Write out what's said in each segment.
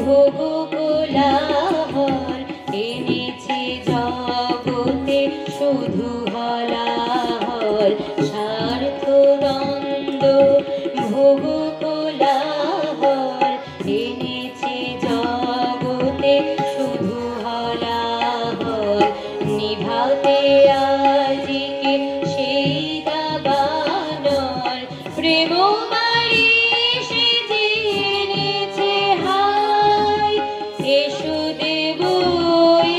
ভোগ কোলাহল এনেছে জগতে শুধু হলাহল স্বার্থ দ্বন্দ্ব ভোগ কোলাহল এনেছে জগতে শুধু হলাহল নিভাতে আজিকে সেই দাবানল প্রেম বাড়ি সে জেনেছে হায় এসো দেব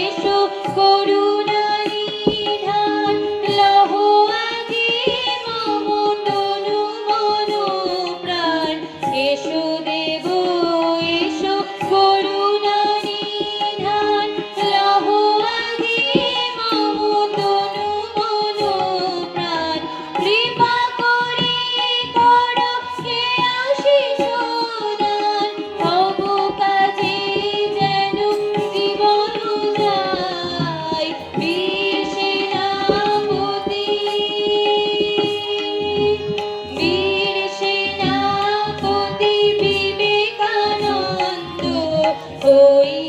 এসো করুণা নিধান লহ আগে মম তনু মন প্রাণ এসো দেব এসো করুণা নিধান লহ আগে মম তনু মন প্রাণ কৃপা করে কর হে আশিস দান তব কাজে যেন জীবন যায় বীর সেনাপতি বিবেকানন্দ ওই